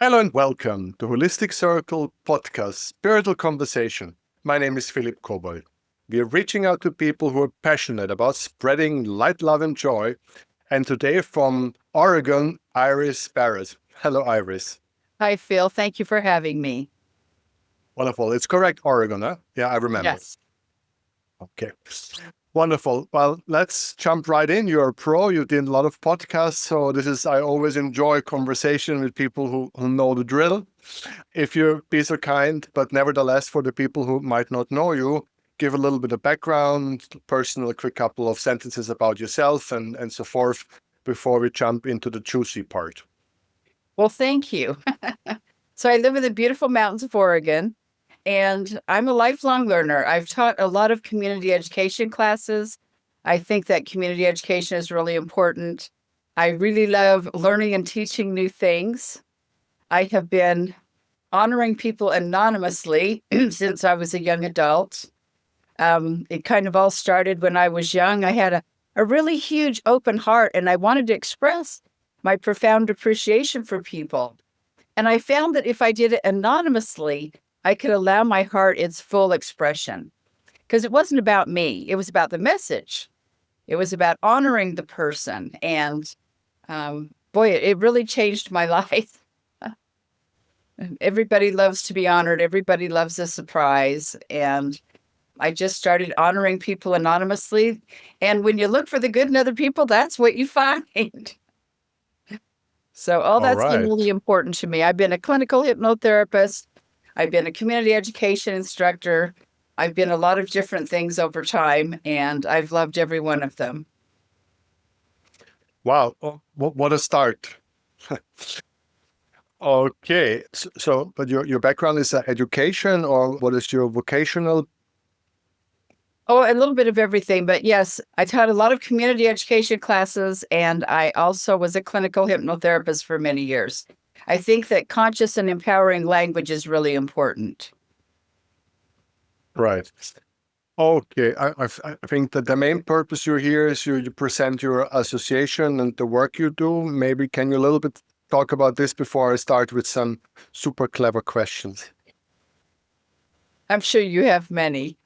Hello and welcome to Holistic Circle Podcast, Spiritual Conversation. My name is Philipp Kobald. We are reaching out to people who are passionate about spreading light, love, and joy. And today from Oregon, Iris Barratt. Hello, Iris. Hi, Phil. Thank you for having me. Wonderful. It's correct, Oregon, huh? Yeah, I remember. Yes. Okay. Wonderful. Well, let's jump right in. You're a pro. You did a lot of podcasts. So I always enjoy conversation with people who know the drill. If you be so kind, but nevertheless, for the people who might not know you, give a little bit of background, personal, a quick couple of sentences about yourself and so forth before we jump into the juicy part. Well, thank you. So I live in the beautiful mountains of Oregon, and I'm a lifelong learner. I've taught a lot of community education classes. I think that community education is really important. I really love learning and teaching new things. I have been honoring people anonymously since I was a young adult. It kind of all started when I was young. I had a really huge open heart, and I wanted to express my profound appreciation for people. And I found that if I did it anonymously, I could allow my heart its full expression. Because it wasn't about me, it was about the message. It was about honoring the person. And boy, it really changed my life. Everybody loves to be honored, everybody loves a surprise. And I just started honoring people anonymously. And when you look for the good in other people, that's what you find. So all All that's been right. really important to me. I've been a clinical hypnotherapist. I've been a community education instructor. I've been a lot of different things over time, and I've loved every one of them. Wow. Oh, what a start. Okay. But your background is education, or what is your vocational? Oh, a little bit of everything, but yes, I taught a lot of community education classes, and I also was a clinical hypnotherapist for many years. I think that conscious and empowering language is really important. Right. Okay. I think that the main purpose you're here is you present your association and the work you do. Maybe can you a little bit talk about this before I start with some super clever questions? I'm sure you have many.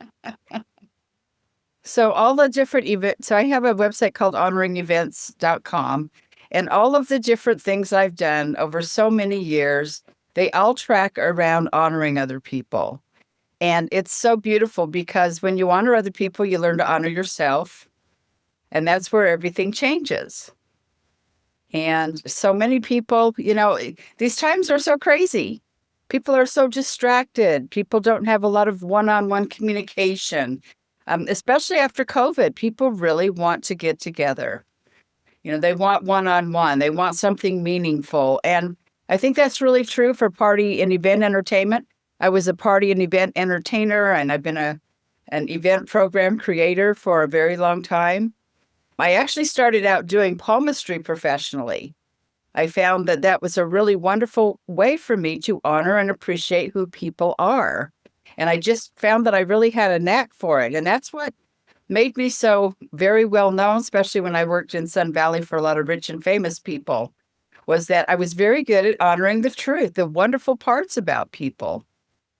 So all the different events, so I have a website called honoringevents.com, and all of the different things I've done over so many years, they all track around honoring other people. And it's so beautiful because when you honor other people, you learn to honor yourself, and that's where everything changes. And so many people, these times are so crazy. People are so distracted. People don't have a lot of one-on-one communication. Especially after COVID, people really want to get together. They want one-on-one. They want something meaningful. And I think that's really true for party and event entertainment. I was a party and event entertainer, and I've been an event program creator for a very long time. I actually started out doing palmistry professionally. I found that that was a really wonderful way for me to honor and appreciate who people are. And I just found that I really had a knack for it. And that's what made me so very well known, especially when I worked in Sun Valley for a lot of rich and famous people, was that I was very good at honoring the truth, the wonderful parts about people.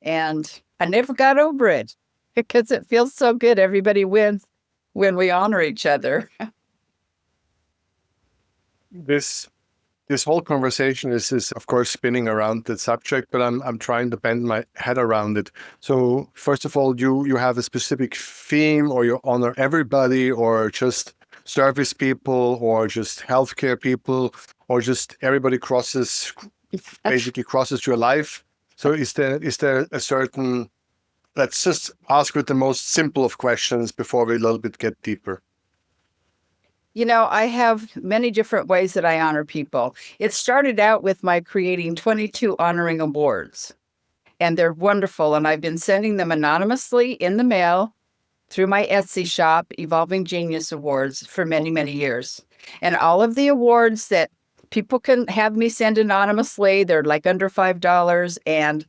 And I never got over it because it feels so good. Everybody wins when we honor each other. This this whole conversation is of course spinning around the subject, but I'm trying to bend my head around it. So first of all, you have a specific theme, or you honor everybody, or just service people, or just healthcare people, or just everybody basically crosses your life. So is there a certain, let's just ask with the most simple of questions before we a little bit get deeper. I have many different ways that I honor people. It started out with my creating 22 honoring awards, and they're wonderful. And I've been sending them anonymously in the mail through my Etsy shop, Evolving Genius Awards, for many, many years. And all of the awards that people can have me send anonymously, they're like under $5. And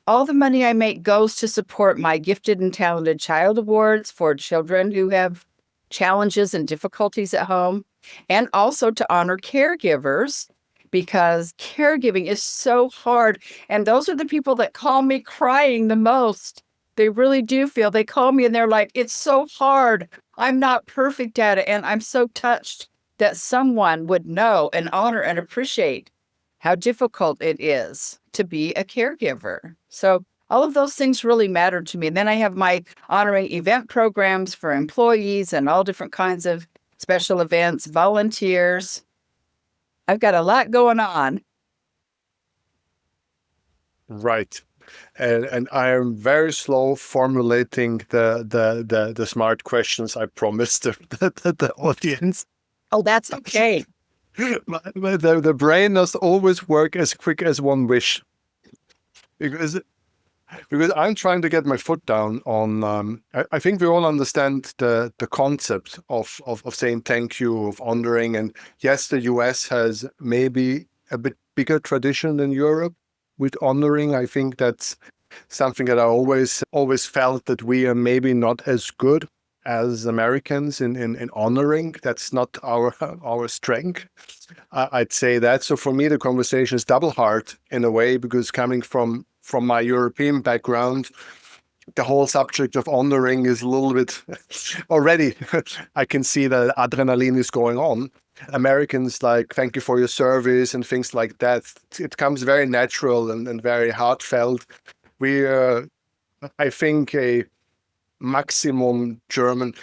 all the money I make goes to support my Gifted and Talented Child Awards for children who have challenges and difficulties at home, and also to honor caregivers, because caregiving is so hard. And those are the people that call me crying the most. They really do feel, they call me and they're like, it's so hard. I'm not perfect at it. And I'm so touched that someone would know and honor and appreciate how difficult it is to be a caregiver. So all of those things really matter to me. And then I have my honoring event programs for employees and all different kinds of special events, volunteers. I've got a lot going on. Right. And I am very slow formulating the smart questions I promised the audience. Oh, that's okay. The brain does always work as quick as one wish. Because I'm trying to get my foot down on. I think we all understand the concept of saying thank you, of honoring, and yes, the US has maybe a bit bigger tradition than Europe with honoring. I think that's something that I always felt that we are maybe not as good as Americans in honoring. That's not our strength. I'd say that. So for me, the conversation is double hard in a way, because coming from my European background, the whole subject of honoring is a little bit already. I can see that adrenaline is going on. Americans like, thank you for your service and things like that. It comes very natural and very heartfelt. We, I think, a maximum German.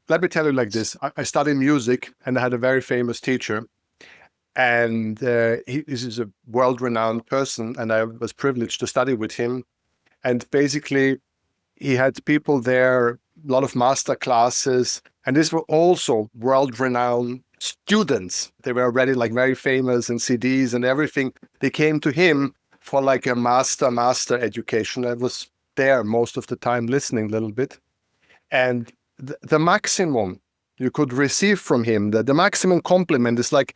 Let me tell you like this. I studied music and I had a very famous teacher. And this is a world-renowned person, and I was privileged to study with him. And basically, he had people there, a lot of master classes, and these were also world-renowned students. They were already like very famous in CDs and everything. They came to him for like a master education. I was there most of the time listening a little bit. And the maximum you could receive from him, the maximum compliment is like,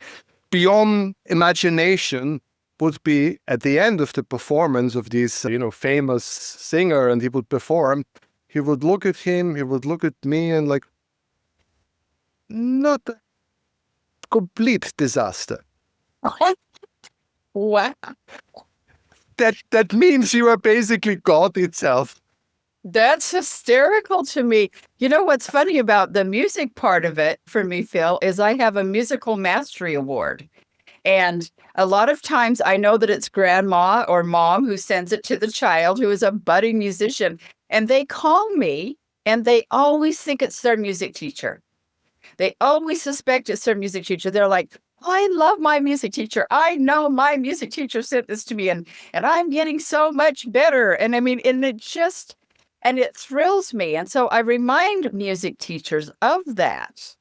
beyond imagination, would be at the end of the performance of this, famous singer, and he would perform. He would look at him, he would look at me, and like, not a complete disaster. Wow. That means you are basically God itself. That's hysterical to me. You know what's funny about the music part of it for me, Phil, is I have a musical mastery award. And a lot of times I know that it's grandma or mom who sends it to the child who is a budding musician. And they call me and they always think it's their music teacher. They always suspect it's their music teacher. They're like, I love my music teacher. I know my music teacher sent this to me and I'm getting so much better. And I mean, and it thrills me. And so I remind music teachers of that,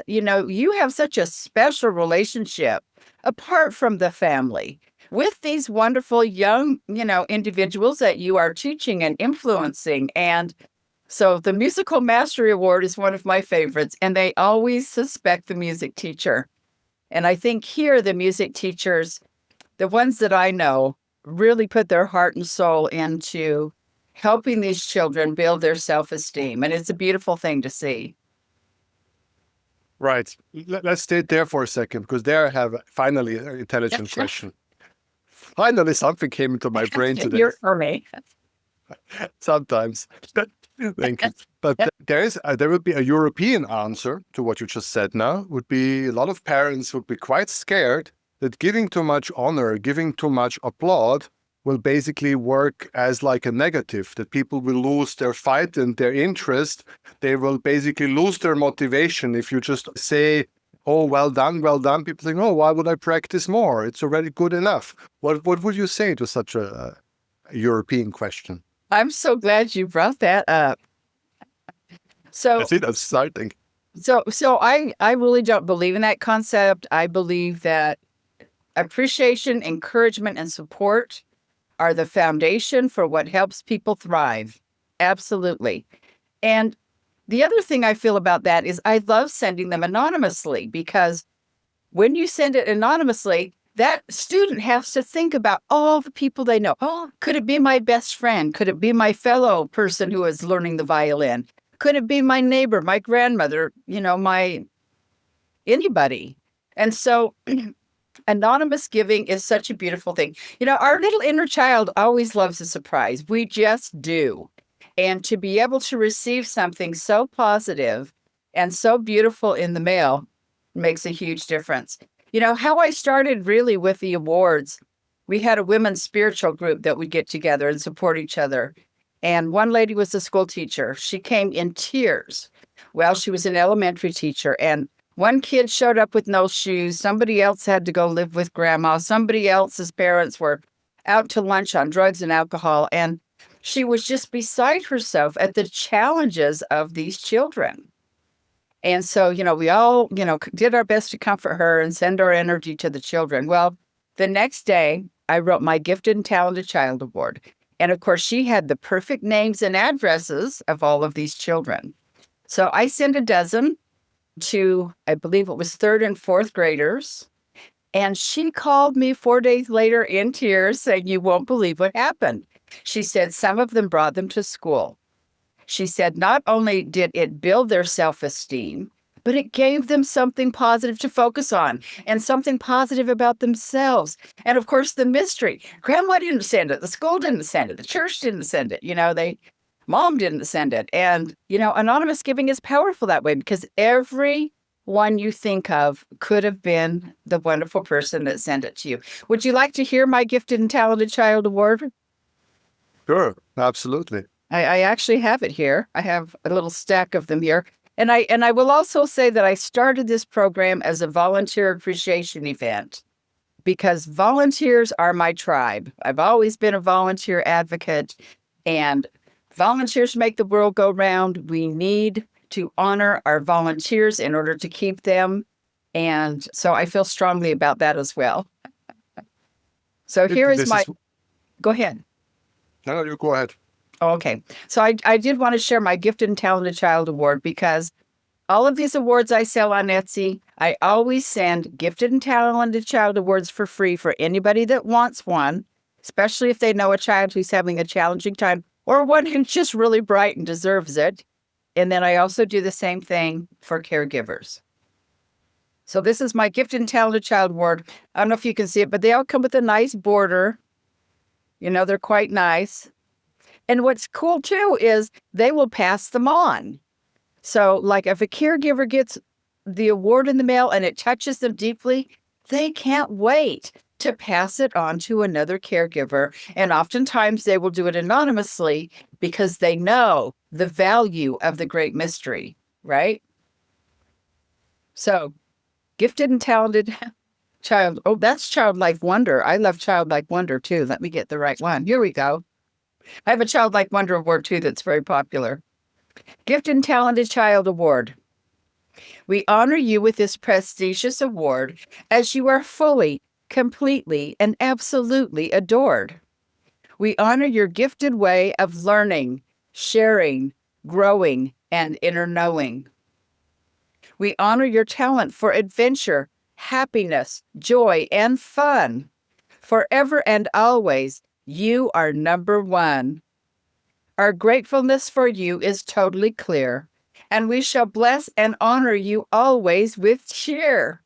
you have such a special relationship apart from the family with these wonderful young, individuals that you are teaching and influencing. And so the Musical Mastery Award is one of my favorites, and they always suspect the music teacher. And I think here the music teachers, the ones that I know, really put their heart and soul into helping these children build their self-esteem. And it's a beautiful thing to see. Right. Let's stay there for a second, because there I have finally an intelligent question. Finally, something came into my brain today. You're for me. Sometimes. Thank you. But there would be a European answer to what you just said now. Would be a lot of parents would be quite scared that giving too much honor, giving too much applaud will basically work as like a negative, that people will lose their fight and their interest. They will basically lose their motivation. If you just say, oh, well done, people think, oh, why would I practice more? It's already good enough. What would you say to such a European question? I'm so glad you brought that up. So that's exciting. So I really don't believe in that concept. I believe that appreciation, encouragement, and support are the foundation for what helps people thrive. Absolutely. And the other thing I feel about that is I love sending them anonymously, because when you send it anonymously, that student has to think about all the people they know. Oh, could it be my best friend? Could it be my fellow person who is learning the violin? Could it be my neighbor, my grandmother, anybody? And so Anonymous giving is such a beautiful thing. Our little inner child always loves a surprise. We just do. And to be able to receive something so positive and so beautiful in the mail makes a huge difference. How I started really with the awards, we had a women's spiritual group that would get together and support each other. And one lady was a school teacher. She came in tears. Well, she was an elementary teacher, and one kid showed up with no shoes. Somebody else had to go live with grandma. Somebody else's parents were out to lunch on drugs and alcohol. And she was just beside herself at the challenges of these children. And so, we all, did our best to comfort her and send our energy to the children. Well, the next day, I wrote my Gifted and Talented Child Award. And of course, she had the perfect names and addresses of all of these children. So I sent a dozen to, I believe it was third and fourth graders. And she called me 4 days later in tears saying, "You won't believe what happened." She said some of them brought them to school. She said not only did it build their self-esteem, but it gave them something positive to focus on and something positive about themselves. And of course, the mystery. Grandma didn't send it. The school didn't send it. The church didn't send it. Mom didn't send it. And, anonymous giving is powerful that way because every one you think of could have been the wonderful person that sent it to you. Would you like to hear my Gifted and Talented Child Award? Sure, absolutely. I actually have it here. I have a little stack of them here. And I will also say that I started this program as a volunteer appreciation event because volunteers are my tribe. I've always been a volunteer advocate, and volunteers make the world go round. We need to honor our volunteers in order to keep them. And so I feel strongly about that as well. So here is my... Go ahead. No, you go ahead. Oh, okay. So I did want to share my Gifted and Talented Child Award because all of these awards I sell on Etsy, I always send Gifted and Talented Child Awards for free for anybody that wants one, especially if they know a child who's having a challenging time or one who's just really bright and deserves it. And then I also do the same thing for caregivers. So this is my Gifted and Talented Child Award. I don't know if you can see it, but they all come with a nice border. They're quite nice. And what's cool too is they will pass them on. So like if a caregiver gets the award in the mail and it touches them deeply, they can't wait to pass it on to another caregiver. And oftentimes they will do it anonymously because they know the value of the great mystery, right? So Gifted and Talented Child. Oh, that's Childlike Wonder. I love Childlike Wonder too. Let me get the right one. Here we go. I have a Childlike Wonder Award too that's very popular. Gifted and Talented Child Award. We honor you with this prestigious award as you are fully, completely, and absolutely adored. We honor your gifted way of learning, sharing, growing, and inner knowing. We honor your talent for adventure, happiness, joy, and fun. Forever and always, you are number one. Our gratefulness for you is totally clear, and we shall bless and honor you always with cheer.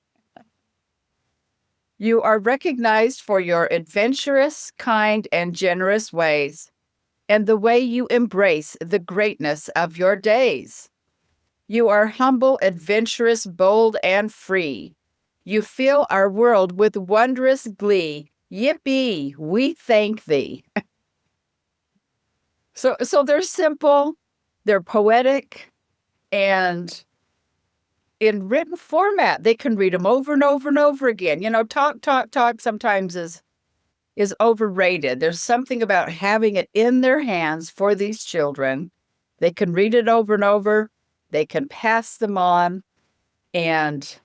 You are recognized for your adventurous, kind, and generous ways, and the way you embrace the greatness of your days. You are humble, adventurous, bold, and free. You fill our world with wondrous glee. Yippee, we thank thee. So they're simple, they're poetic, and in written format, they can read them over and over and over again. Talk sometimes is overrated. There's something about having it in their hands for these children. They can read it over and over. They can pass them on. And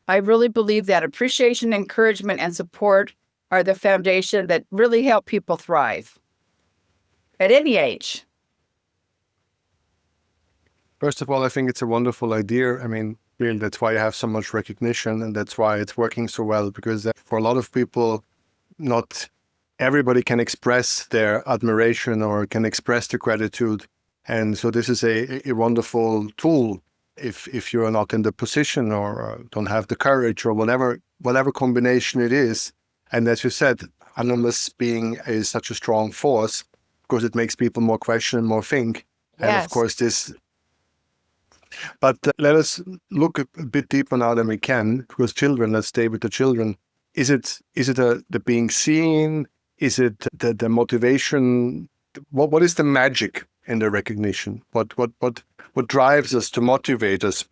I really believe that appreciation, encouragement, and support are the foundation that really help people thrive at any age. First of all, I think it's a wonderful idea. I mean, really, that's why you have so much recognition, and that's why it's working so well, because for a lot of people, not everybody can express their admiration or can express their gratitude. And so this is a wonderful tool if you're not in the position or don't have the courage or whatever combination it is. And as you said, anonymous being is such a strong force because it makes people more question and more think. And of Yes. course, but let us look a bit deeper now than we can, because children, let's stay with the children. Is it the being seen? Is it the motivation? What is the magic in the recognition? What drives us to motivate us?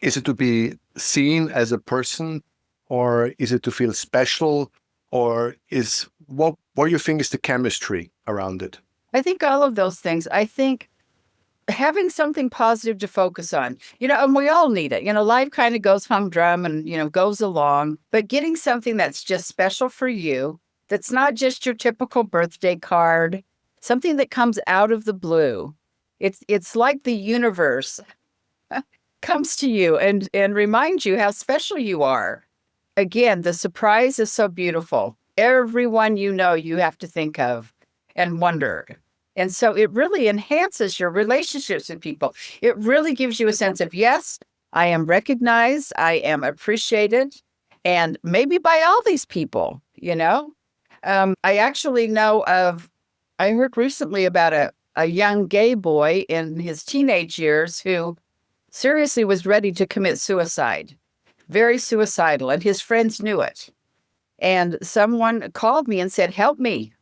Is it to be seen as a person, or is it to feel special, or is what do you think is the chemistry around it? I think all of those things. I think having something positive to focus on, and we all need it. Life kind of goes humdrum and, goes along, but getting something that's just special for you, that's not just your typical birthday card, something that comes out of the blue. It's like the universe comes to you and reminds you how special you are. Again, the surprise is so beautiful. Everyone you have to think of and wonder. And so it really enhances your relationships with people. It really gives you a sense of, yes, I am recognized, I am appreciated, and maybe by all these people, I actually I heard recently about a young gay boy in his teenage years who seriously was ready to commit suicide, very suicidal, and his friends knew it. And someone called me and said, help me.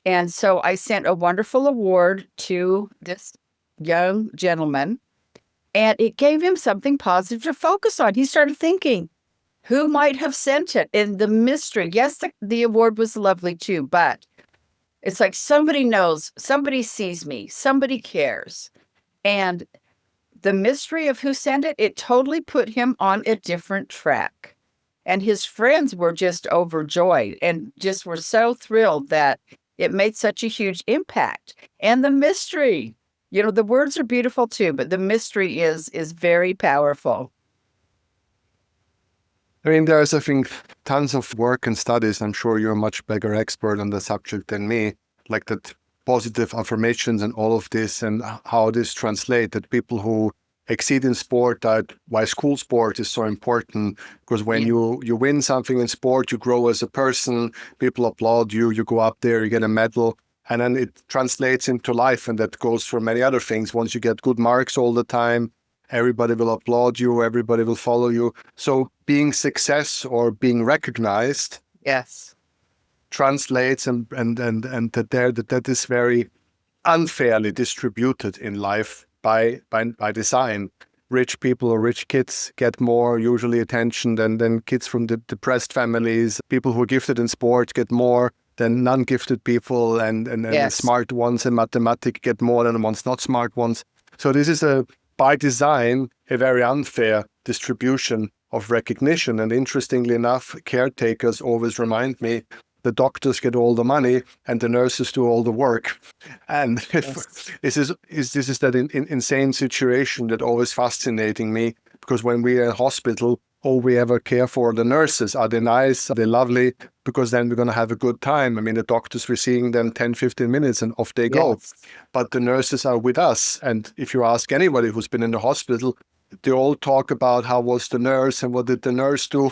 And so I sent a wonderful award to this young gentleman, and it gave him something positive to focus on. He started thinking, who might have sent it? And the mystery, yes, the award was lovely too, but it's like somebody knows, somebody sees me, somebody cares. And the mystery of who sent it, it totally put him on a different track. And his friends were just overjoyed and just were so thrilled that it made such a huge impact. And the mystery, the words are beautiful too, but the mystery is very powerful. I mean, there's, I think, tons of work and studies. I'm sure you're a much bigger expert on the subject than me, like that positive affirmations and all of this and how this translates, that people who exceed in sport, that why school sport is so important, because when you win something in sport, you grow as a person, people applaud you, you go up there, you get a medal, and then it translates into life, and that goes for many other things. Once you get good marks all the time, everybody will applaud you, everybody will follow you. So being success or being recognized, yes, translates and that is very unfairly distributed in life by design. Rich people or rich kids get more usually attention than kids from the depressed families. People who are gifted in sport get more than non-gifted people, and the smart ones in mathematics get more than the ones not smart ones. So this is by design a very unfair distribution of recognition. And interestingly enough, caretakers always remind me the doctors get all the money and the nurses do all the work. And this is that insane situation that always fascinating me, because when we are in hospital, all we ever care for the nurses. Are they nice? Are they lovely? Because then we're going to have a good time. I mean, the doctors, we're seeing them 10, 15 minutes and off they go. But the nurses are with us. And if you ask anybody who's been in the hospital, they all talk about how was the nurse and what did the nurse do.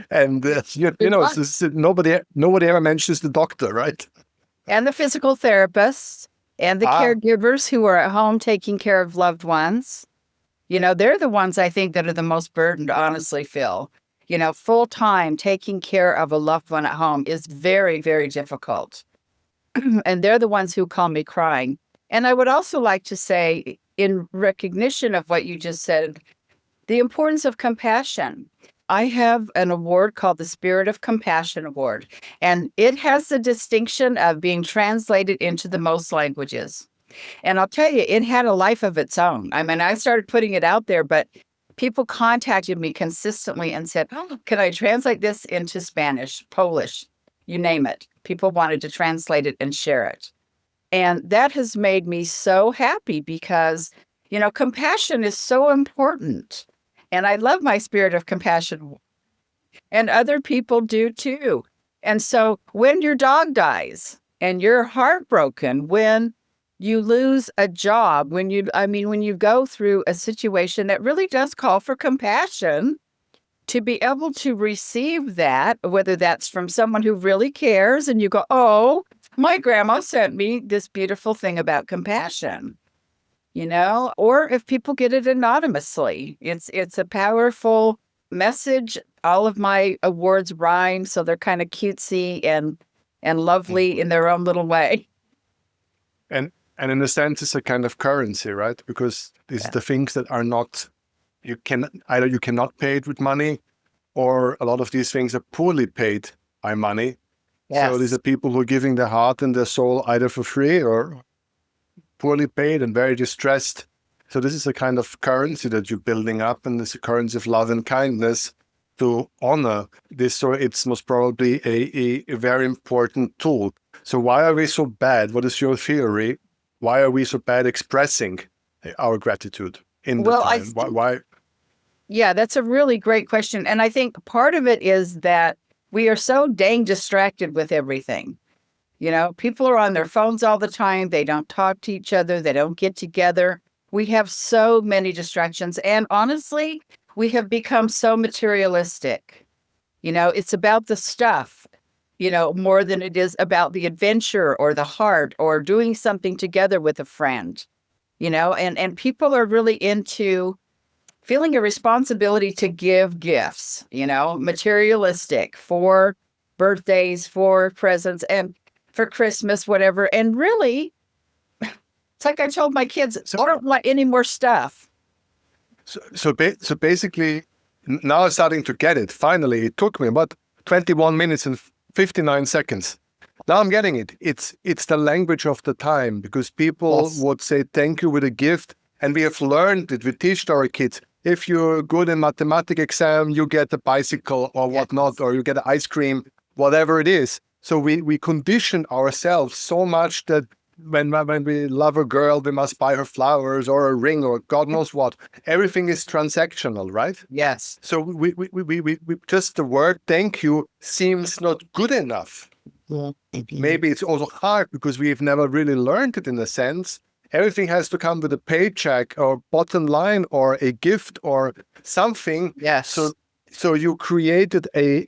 And nobody ever mentions the doctor, right? And the physical therapists and the caregivers who are at home taking care of loved ones. They're the ones I think that are the most burdened, honestly, Phil. Full time taking care of a loved one at home is very, very difficult. And they're the ones who call me crying. And I would also like to say, in recognition of what you just said, the importance of compassion. I have an award called the Spirit of Compassion Award, and it has the distinction of being translated into the most languages. And I'll tell you, it had a life of its own. I mean, I started putting it out there, but people contacted me consistently and said, oh, can I translate this into Spanish, Polish, you name it. People wanted to translate it and share it. And that has made me so happy because, compassion is so important. And I love my Spirit of Compassion, and other people do too. And so when your dog dies and you're heartbroken, when you lose a job, when you go through a situation that really does call for compassion, to be able to receive that, whether that's from someone who really cares and you go, oh, my grandma sent me this beautiful thing about compassion, or if people get it anonymously, it's a powerful message. All of my awards rhyme, so they're kind of cutesy and lovely in their own little way. And in a sense, it's a kind of currency, right? Because these are the things that are not, you cannot pay it with money, or a lot of these things are poorly paid by money. Yes. So these are people who are giving their heart and their soul either for free or poorly paid and very distressed. So this is a kind of currency that you're building up, and it's a currency of love and kindness to honor this. So it's most probably a very important tool. So why are we so bad? What is your theory? Why are we so bad expressing our gratitude in the time? Why? Yeah, that's a really great question. And I think part of it is that we are so dang distracted with everything. People are on their phones all the time. They don't talk to each other. They don't get together. We have so many distractions. And honestly, we have become so materialistic. It's about the stuff, more than it is about the adventure or the heart or doing something together with a friend, and people are really into feeling a responsibility to give gifts, materialistic for birthdays, for presents, and for Christmas, whatever. And really, it's like I told my kids, I don't want any more stuff. So basically, now I'm starting to get it. Finally, it took me about 21 minutes and 59 seconds. Now I'm getting it. It's the language of the time, because people would say thank you with a gift. And we have learned it. We teach our kids, if you're good in mathematics exam, you get a bicycle or whatnot, or you get ice cream, whatever it is. So we condition ourselves so much that when we love a girl, we must buy her flowers or a ring or God knows what. Everything is transactional, right? Yes. So we just the word thank you seems not good enough. Maybe it's also hard because we've never really learned it in a sense. Everything has to come with a paycheck or bottom line or a gift or something. Yes. So you created a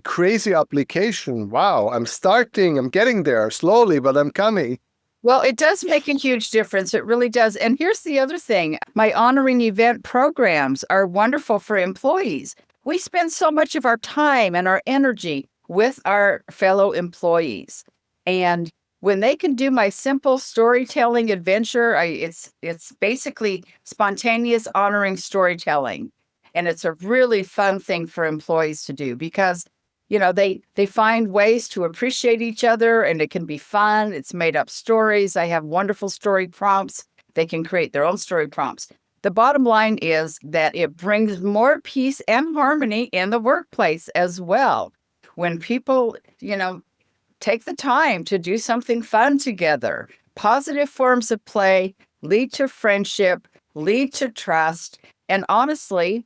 crazy application. Wow, I'm getting there slowly, but I'm coming. Well, it does make a huge difference. It really does. And here's the other thing. My honoring event programs are wonderful for employees. We spend so much of our time and our energy with our fellow employees. And when they can do my simple storytelling adventure, it's basically spontaneous honoring storytelling. And it's a really fun thing for employees to do because they find ways to appreciate each other, and it can be fun. It's made up stories. I have wonderful story prompts. They can create their own story prompts. The bottom line is that it brings more peace and harmony in the workplace as well. When people, take the time to do something fun together, positive forms of play lead to friendship, lead to trust, and honestly,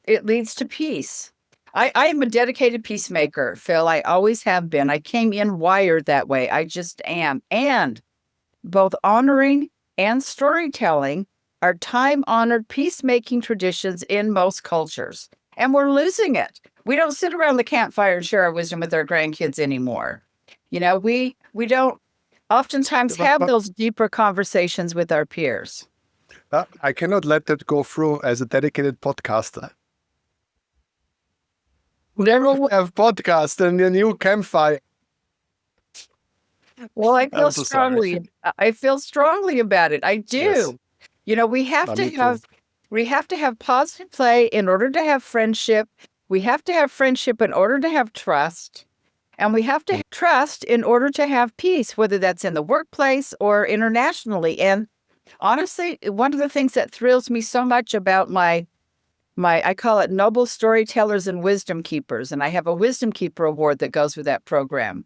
it leads to peace. I am a dedicated peacemaker, Phil. I always have been. I came in wired that way. I just am. And both honoring and storytelling are time-honored peacemaking traditions in most cultures. And we're losing it. We don't sit around the campfire and share our wisdom with our grandkids anymore. We don't oftentimes have those deeper conversations with our peers. I cannot let that go through as a dedicated podcaster. Never have podcast and a new campfire. Well, I feel strongly. I feel strongly about it. I do. Yes. We have to have positive play in order to have friendship. We have to have friendship in order to have trust. And we have to have trust in order to have peace, whether that's in the workplace or internationally. And honestly, one of the things that thrills me so much about my I call it Noble Storytellers and Wisdom Keepers, and I have a Wisdom Keeper Award that goes with that program.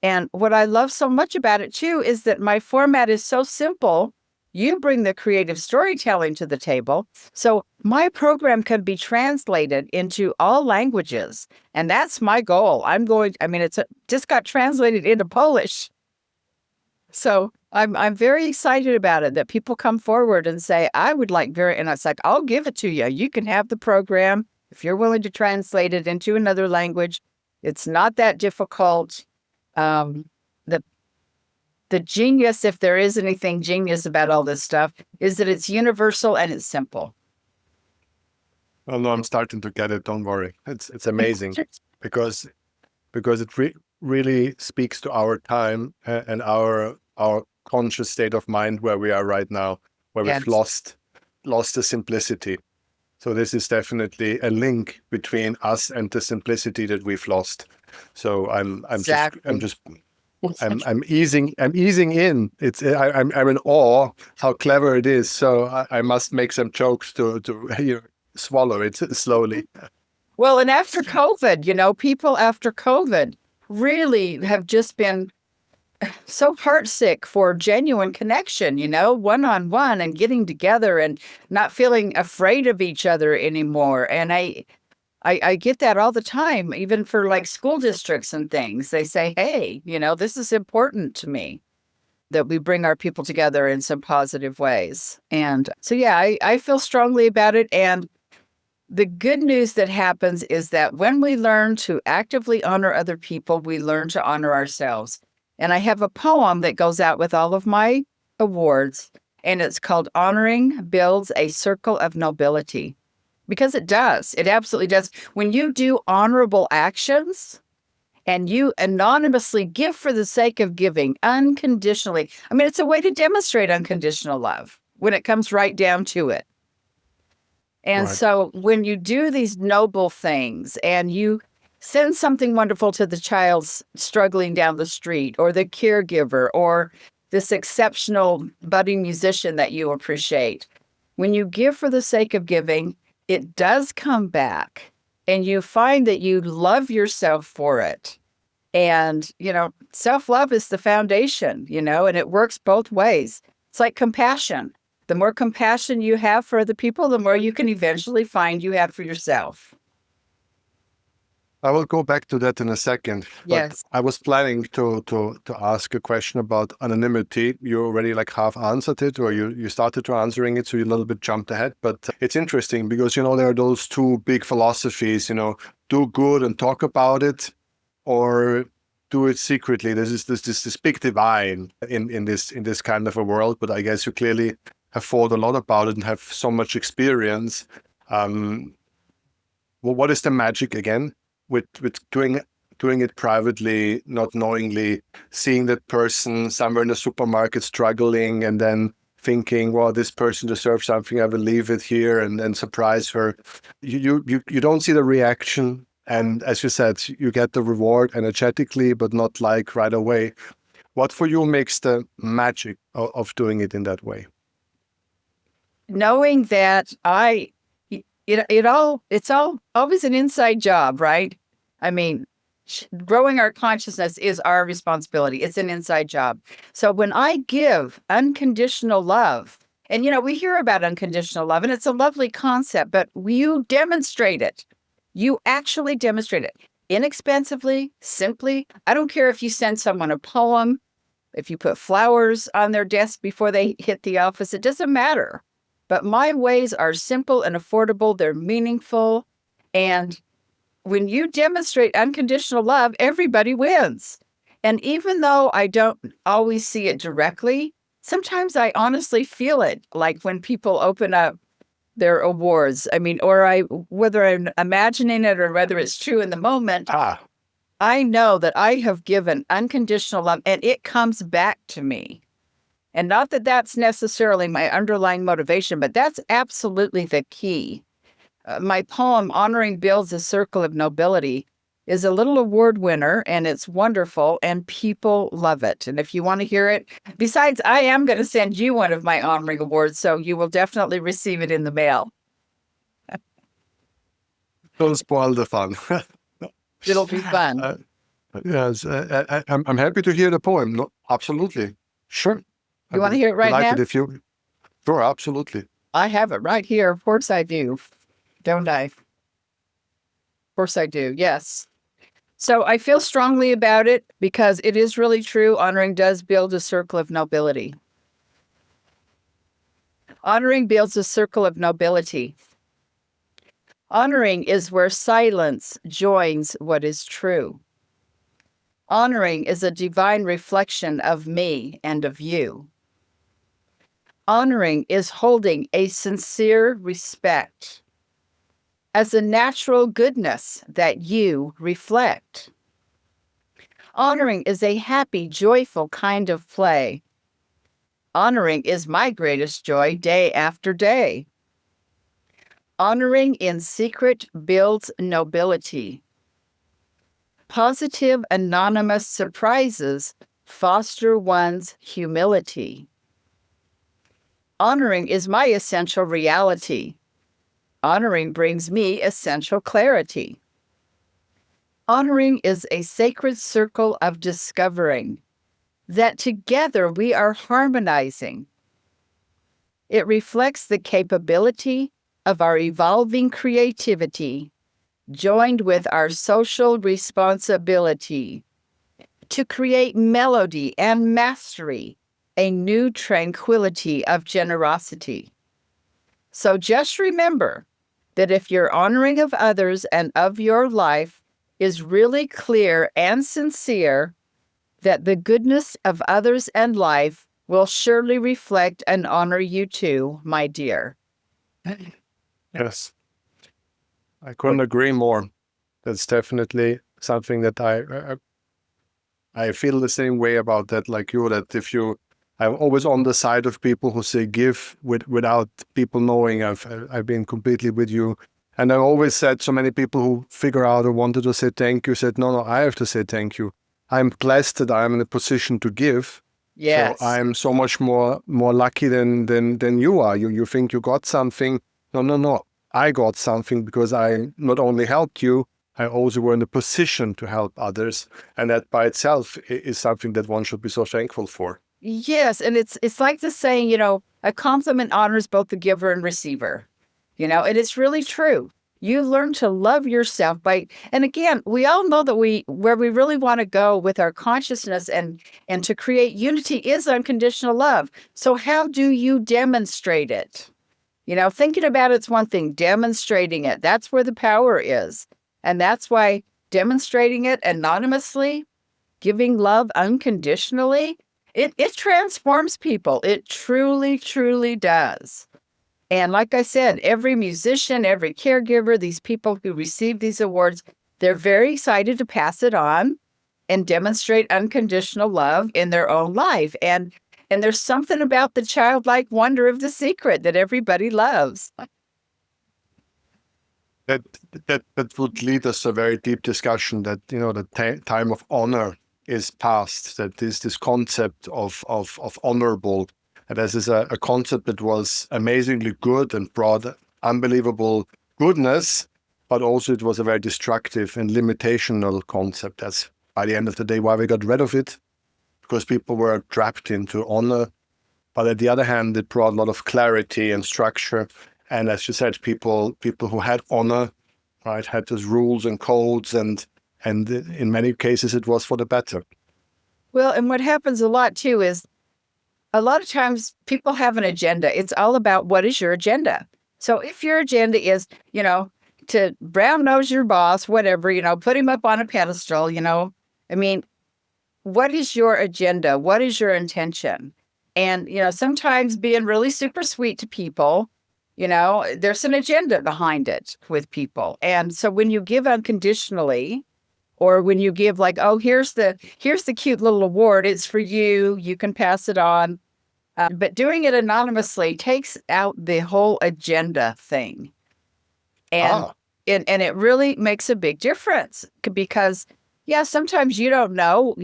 And what I love so much about it, too, is that my format is so simple. You bring the creative storytelling to the table. So my program can be translated into all languages. And that's my goal. It's just got translated into Polish. So I'm very excited about it that people come forward and say, I would like and it's like, I'll give it to you. You can have the program if you're willing to translate it into another language. It's not that difficult. Um, the the genius, if there is anything genius about all this stuff, is that it's universal and it's simple. Well, no, I'm starting to get it. Don't worry. It's amazing because it really speaks to our time and our conscious state of mind where we are right now, where we've Yes. lost the simplicity. So this is definitely a link between us and the simplicity that we've lost. So Exactly. I'm easing in. I'm in awe how clever it is. So I must make some jokes to swallow it slowly. Well, and after COVID, people after COVID really have just been so heartsick for genuine connection, one-on-one and getting together and not feeling afraid of each other anymore. And I get that all the time, even for like school districts and things. They say, hey, this is important to me that we bring our people together in some positive ways. And so, yeah, I feel strongly about it. And the good news that happens is that when we learn to actively honor other people, we learn to honor ourselves. And I have a poem that goes out with all of my awards, and it's called Honoring Builds a Circle of Nobility. Because it does. It absolutely does. When you do honorable actions and you anonymously give for the sake of giving unconditionally, I mean, it's a way to demonstrate unconditional love when it comes right down to it. And Right. so when you do these noble things and you send something wonderful to the child struggling down the street or the caregiver or this exceptional budding musician that you appreciate, when you give for the sake of giving, it does come back and you find that you love yourself for it. And, self-love is the foundation, and it works both ways. It's like compassion. The more compassion you have for other people, the more you can eventually find you have for yourself. I will go back to that in a second, but Yes. I was planning to ask a question about anonymity. You already like half answered it, or you started to answering it, so you a little bit jumped ahead. But it's interesting because there are those two big philosophies. Do good and talk about it, or do it secretly. There's this big divide in this kind of a world. But I guess you clearly have thought a lot about it and have so much experience. Well, what is the magic again with doing it privately, not knowingly, seeing that person somewhere in the supermarket struggling, and then thinking, well, this person deserves something, I will leave it here and then surprise her. You don't see the reaction, and as you said, you get the reward energetically, but not like right away. What for you makes the magic of doing it in that way? Knowing that it's all always an inside job, right? I mean, growing our consciousness is our responsibility. It's an inside job. So when I give unconditional love, and we hear about unconditional love, and it's a lovely concept, but you demonstrate it. You actually demonstrate it inexpensively, simply. I don't care if you send someone a poem, if you put flowers on their desk before they hit the office, it doesn't matter. But my ways are simple and affordable. They're meaningful. And when you demonstrate unconditional love, everybody wins. And even though I don't always see it directly, sometimes I honestly feel it, like when people open up their awards. I mean, whether I'm imagining it or whether it's true in the moment, Ah, I know that I have given unconditional love and it comes back to me. And not that that's necessarily my underlying motivation, but that's absolutely the key. My poem, Honoring Builds a Circle of Nobility, is a little award winner and it's wonderful and people love it. And if you want to hear it, besides, I am going to send you one of my honoring awards, so you will definitely receive it in the mail. don't spoil the fun. It'll be fun. Uh, yes, I'm happy to hear the poem. No, absolutely. Sure. I You want to would hear it right like now? it if you. Sure, absolutely. I have it right here. Of course I do. Don't I? Of course I do. Yes. So I feel strongly about it because it is really true. Honoring does build a circle of nobility. Honoring builds a circle of nobility. Honoring is where silence joins what is true. Honoring is a divine reflection of me and of you. Honoring is holding a sincere respect as a natural goodness that you reflect. Honoring is a happy, joyful kind of play. Honoring is my greatest joy day after day. Honoring in secret builds nobility. Positive, anonymous surprises foster one's humility. Honoring is my essential reality. Honoring brings me essential clarity. Honoring is a sacred circle of discovering that together we are harmonizing. It reflects the capability of our evolving creativity, joined with our social responsibility to create melody and mastery, a new tranquility of generosity. So just remember that if your honoring of others and of your life is really clear and sincere, that the goodness of others and life will surely reflect and honor you too, my dear. Yes, I couldn't agree more. That's definitely something that I feel the same way about that, like you. That if you, I'm always on the side of people who say give without people knowing. I've been completely with you, and I always said so many people who figure out or wanted to say thank you said no, I have to say thank you. I'm blessed that I'm in a position to give. So Yes. I'm so much more lucky than you are. You think you got something? No. I got something because I not only helped you, I also were in a position to help others, and that by itself is something that one should be so thankful for. Yes, and it's like the saying, a compliment honors both the giver and receiver. And it's really true. You learn to love yourself and again, we all know that where we really want to go with our consciousness and to create unity is unconditional love. So how do you demonstrate it? Thinking about it's one thing, demonstrating it, that's where the power is. And that's why demonstrating it anonymously, giving love unconditionally, it transforms people. It truly, truly does. And like I said, every musician, every caregiver, these people who receive these awards, they're very excited to pass it on and demonstrate unconditional love in their own life. And there's something about the childlike wonder of the secret that everybody loves. That that would lead us to a very deep discussion that the time of honor is past. That this concept of honorable, and this is a concept that was amazingly good and brought unbelievable goodness, but also it was a very destructive and limitational concept. That's by the end of the day why we got rid of it, because people were trapped into honor. But at the other hand, it brought a lot of clarity and structure. And as you said, people who had honor, right, had those rules and codes, and in many cases it was for the better. Well, and what happens a lot too is a lot of times people have an agenda. It's all about what is your agenda. So if your agenda is, to brown nose your boss, whatever, put him up on a pedestal, I mean, what is your agenda? What is your intention? And, sometimes being really super sweet to people, there's an agenda behind it with people. And so when you give unconditionally, or when you give like, oh, here's the cute little award, it's for you, you can pass it on. But doing it anonymously takes out the whole agenda thing. And, Ah, and it really makes a big difference because yeah, sometimes you don't know,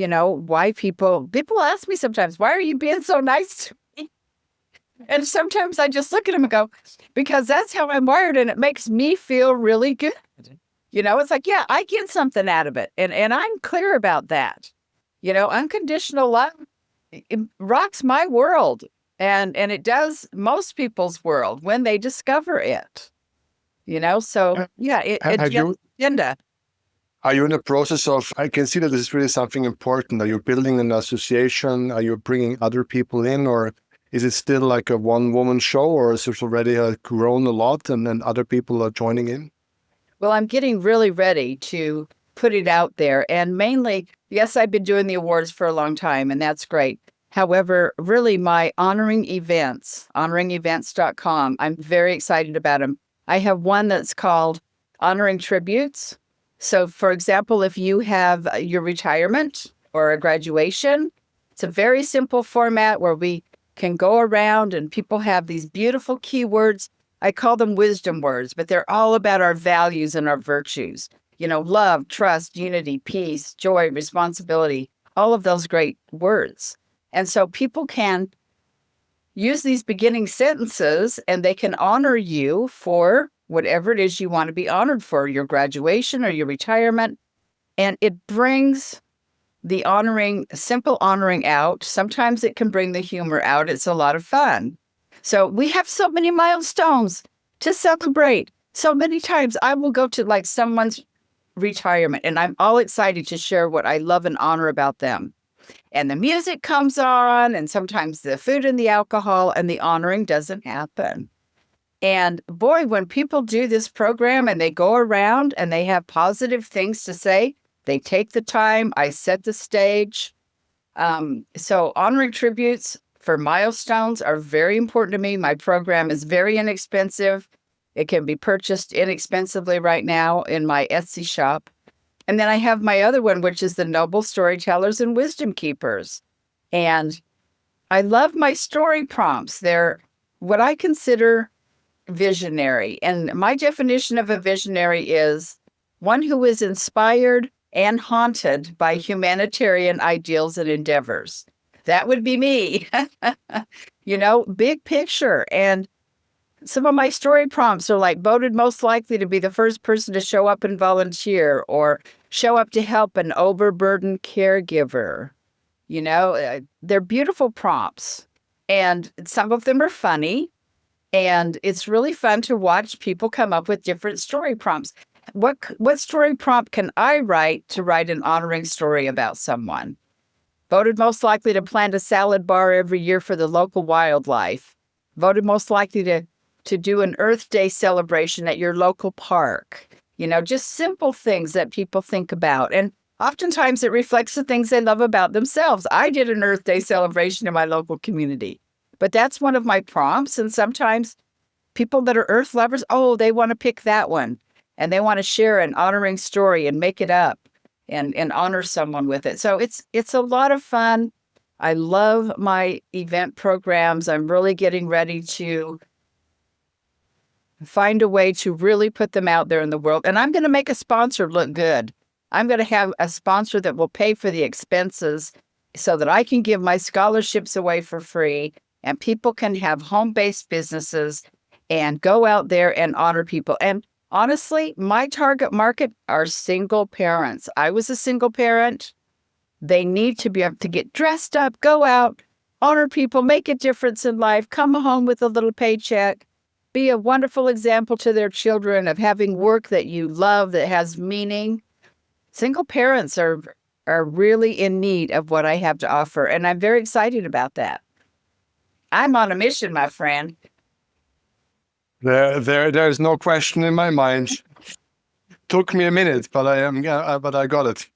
why people ask me sometimes, why are you being so nice to me? And sometimes I just look at them and go, because that's how I'm wired and it makes me feel really good. It's like, yeah, I get something out of it. And I'm clear about that. Unconditional love, it rocks my world. And it does most people's world when they discover it. So yeah, have you agenda. Are you in a process of, I can see that this is really something important. Are you building an association? Are you bringing other people in? Or is it still like a one-woman show? Or is it already grown a lot and then other people are joining in? Well, I'm getting really ready to put it out there. And mainly, yes, I've been doing the awards for a long time, and that's great. However, really my honoring events, honoringevents.com, I'm very excited about them. I have one that's called Honoring Tributes. So, for example, if you have your retirement or a graduation, it's a very simple format where we can go around and people have these beautiful keywords. I call them wisdom words, but they're all about our values and our virtues. You know, love, trust, unity, peace, joy, responsibility, all of those great words. And so people can use these beginning sentences and they can honor you for whatever it is you want to be honored for, your graduation or your retirement. And it brings the honoring, simple honoring out. Sometimes it can bring the humor out. It's a lot of fun. So we have so many milestones to celebrate. So many times I will go to like someone's retirement and I'm all excited to share what I love and honor about them. And the music comes on and sometimes the food and the alcohol and the honoring doesn't happen. And boy, when people do this program and they go around and they have positive things to say, they take the time, I set the stage. So honoring tributes for milestones are very important to me. My program is very inexpensive. It can be purchased inexpensively right now in my Etsy shop. And then I have my other one, which is the Noble Storytellers and Wisdom Keepers. And I love my story prompts. They're what I consider visionary. And my definition of a visionary is one who is inspired and haunted by humanitarian ideals and endeavors. That would be me. You know, big picture. And some of my story prompts are like voted most likely to be the first person to show up and volunteer or show up to help an overburdened caregiver. You know, they're beautiful prompts. And some of them are funny. And it's really fun to watch people come up with different story prompts. What story prompt can I write to write an honoring story about someone? Voted most likely to plant a salad bar every year for the local wildlife. Voted most likely to do an Earth Day celebration at your local park. You know, just simple things that people think about. And oftentimes it reflects the things they love about themselves. I did an Earth Day celebration in my local community. But that's one of my prompts. And sometimes people that are earth lovers, they want to pick that one. And they want to share an honoring story and make it up and honor someone with it. So it's a lot of fun. I love my event programs. I'm really getting ready to find a way to really put them out there in the world. And I'm going to make a sponsor look good. I'm going to have a sponsor that will pay for the expenses so that I can give my scholarships away for free and people can have home-based businesses and go out there and honor people. And honestly, my target market are single parents. I was a single parent. They need to be able to get dressed up, go out, honor people, make a difference in life, come home with a little paycheck, be a wonderful example to their children of having work that you love that has meaning. Single parents are really in need of what I have to offer, and I'm very excited about that. I'm on a mission, my friend. There's no question in my mind. Took me a minute, but I got it,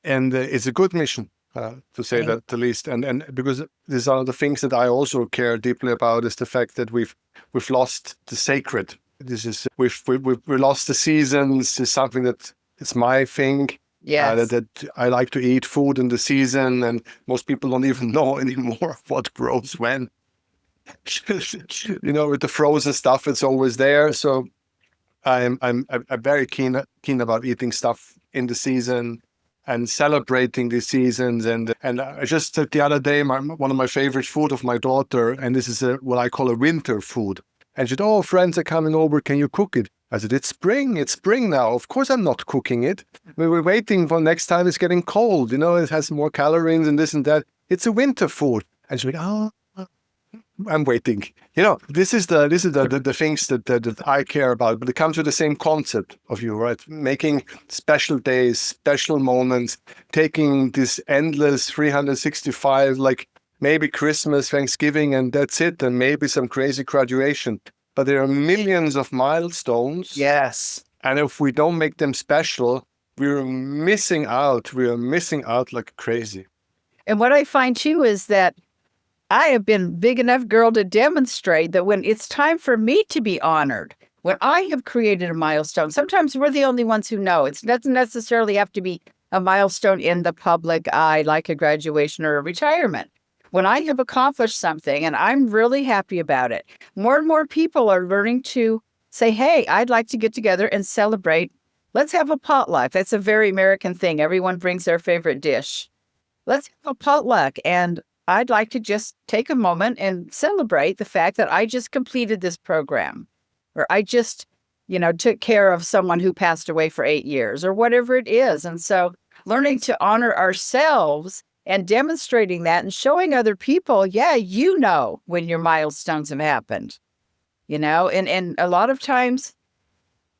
and it's a good mission, to say that the least. And because these are the things that I also care deeply about is the fact that we've lost the sacred. This is we've lost the seasons. Is something that is my thing. Yes. That I like to eat food in the season, and most people don't even know anymore what grows when. You know, with the frozen stuff, it's always there. So I'm very keen about eating stuff in the season and celebrating the seasons. And I just said the other day, one of my favorite food of my daughter, and this is what I call a winter food. And she said, "Oh, friends are coming over. Can you cook it?" I said, It's spring now. Of course I'm not cooking it. We were waiting for next time it's getting cold. You know, it has more calories and this and that. It's a winter food." And she's like, "Oh." I'm waiting. This is the things that I care about, but it comes with the same concept of you, right? Making special days, special moments, taking this endless 365, like maybe Christmas, Thanksgiving, and that's it, and maybe some crazy graduation. But there are millions of milestones. Yes. And if we don't make them special, we're missing out. We are missing out like crazy. And what I find too is that I have been big enough girl to demonstrate that when it's time for me to be honored, when I have created a milestone, sometimes we're the only ones who know. It doesn't necessarily have to be a milestone in the public eye, like a graduation or a retirement. When I have accomplished something and I'm really happy about it, more and more people are learning to say, hey, I'd like to get together and celebrate. Let's have a potluck. That's a very American thing. Everyone brings their favorite dish. Let's have a potluck. And I'd like to just take a moment and celebrate the fact that I just completed this program, or I just, took care of someone who passed away for 8 years, or whatever it is. And so learning to honor ourselves and demonstrating that and showing other people, yeah, when your milestones have happened, and a lot of times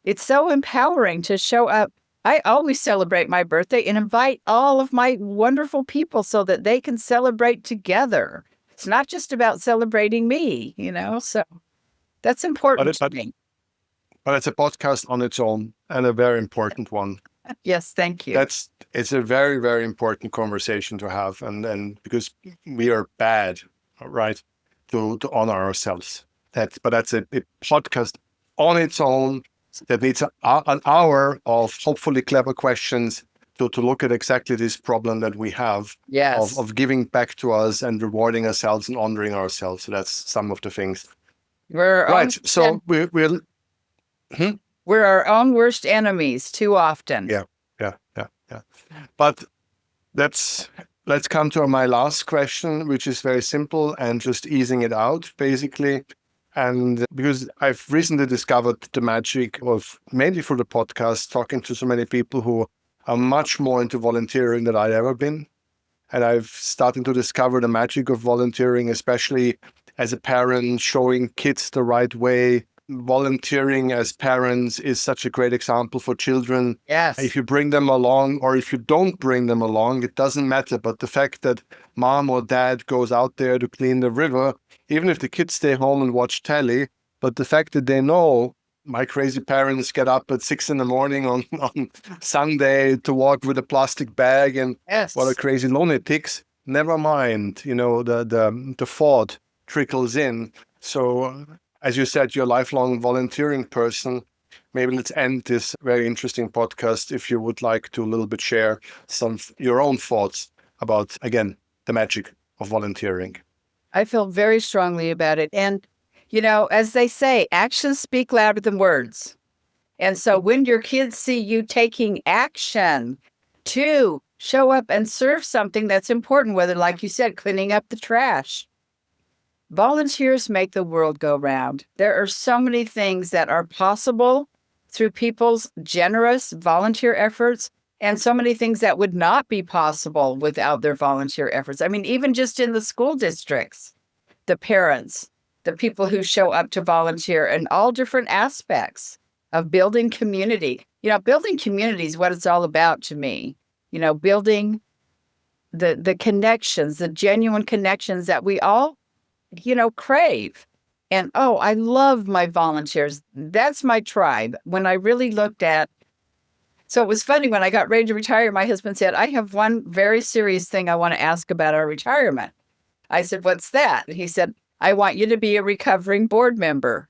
it's so empowering to show up. I always celebrate my birthday and invite all of my wonderful people so that they can celebrate together. It's not just about celebrating me, so that's important to me. But it's a podcast on its own and a very important one. Yes, thank you. It's a very, very important conversation to have. And because we are bad, right, to honor ourselves. That's a podcast on its own that needs an hour of hopefully clever questions to look at exactly this problem that we have. Yes. Of giving back to us and rewarding ourselves and honoring ourselves. So that's some of the things. We're our own worst enemies too often. Yeah. But let's come to my last question, which is very simple and just easing it out, basically. And because I've recently discovered the magic of, mainly through the podcast, talking to so many people who are much more into volunteering than I've ever been. And I've started to discover the magic of volunteering, especially as a parent, showing kids the right way. Volunteering as parents is such a great example for children. Yes. If you bring them along or if you don't bring them along, it doesn't matter. But the fact that mom or dad goes out there to clean the river, even if the kids stay home and watch telly, but the fact that they know my crazy parents get up at 6 a.m. on Sunday to walk with a plastic bag and what a crazy lunatics. Never mind, the thought trickles in. So as you said, you're a lifelong volunteering person. Maybe let's end this very interesting podcast if you would like to a little bit share some your own thoughts about, again, the magic of volunteering. I feel very strongly about it. And, as they say, actions speak louder than words. And so when your kids see you taking action to show up and serve something that's important, whether, like you said, cleaning up the trash, volunteers make the world go round. There are so many things that are possible through people's generous volunteer efforts, and so many things that would not be possible without their volunteer efforts. I mean, even just in the school districts, the parents, the people who show up to volunteer in all different aspects of building community. Building community is what it's all about to me. Building the connections, the genuine connections that we all crave. And, I love my volunteers. That's my tribe. When I really looked at, so it was funny when I got ready to retire, my husband said, I have one very serious thing I want to ask about our retirement. I said, what's that? And he said, I want you to be a recovering board member.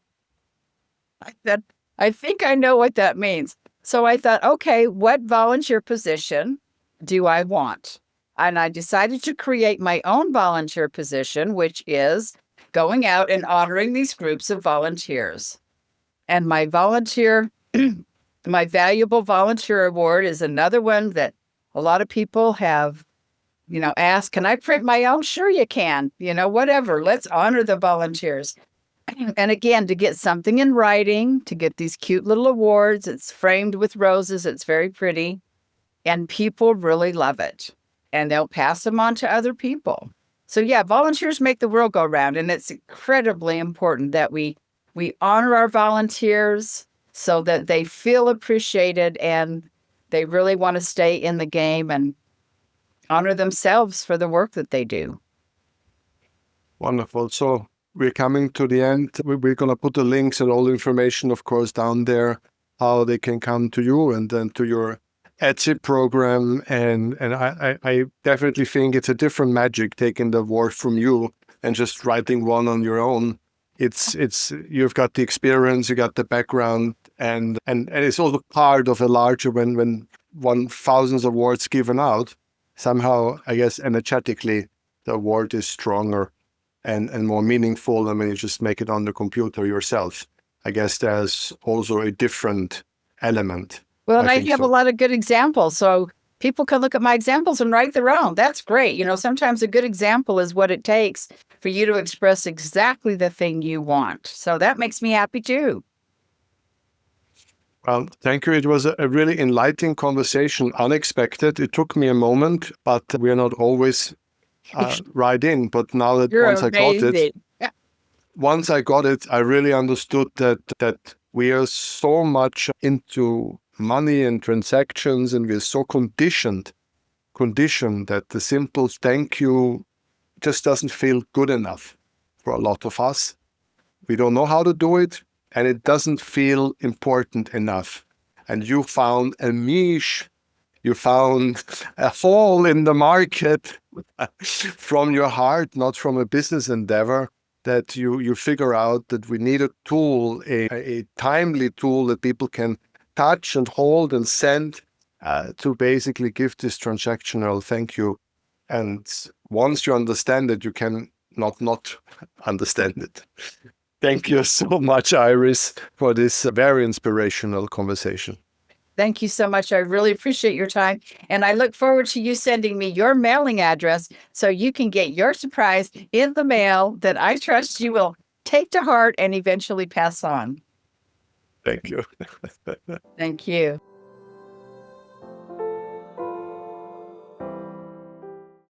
I said, I think I know what that means. So I thought, okay, what volunteer position do I want? And I decided to create my own volunteer position, which is going out and honoring these groups of volunteers. And my valuable volunteer award is another one that a lot of people have, asked, can I print my own? Sure you can, whatever. Let's honor the volunteers. And again, to get something in writing, to get these cute little awards, it's framed with roses. It's very pretty. And people really love it. And they'll pass them on to other people. So yeah, volunteers make the world go round, and it's incredibly important that we honor our volunteers so that they feel appreciated and they really want to stay in the game and honor themselves for the work that they do. Wonderful. So we're coming to the end. We're going to put the links and all the information, of course, down there, how they can come to you and then to your Etsy program. And I definitely think it's a different magic taking the award from you and just writing one on your own. It's you've got the experience, you got the background, and it's also part of a larger when thousands of awards given out. Somehow, I guess, energetically, the award is stronger and more meaningful than when you just make it on the computer yourself. I guess there's also a different element. Well, and I think have so. a lot of good examples. So people can look at my examples and write their own. That's great. Sometimes a good example is what it takes for you to express exactly the thing you want. So that makes me happy too. Well, thank you. It was a really enlightening conversation, unexpected. It took me a moment, but we are not always right in. But now that You're once amazing. I got it, I really understood that we are so much into money and transactions, and we're so conditioned that the simple thank you just doesn't feel good enough for a lot of us. We don't know how to do it, and it doesn't feel important enough. And you found a niche, you found a hole in the market from your heart, not from a business endeavor, that you figure out that we need a tool, a timely tool that people can touch and hold and send to basically give this transactional thank you. And once you understand it, you can not understand it. Thank you so much, Iris, for this very inspirational conversation. Thank you so much. I really appreciate your time. And I look forward to you sending me your mailing address so you can get your surprise in the mail that I trust you will take to heart and eventually pass on. Thank you. Thank you.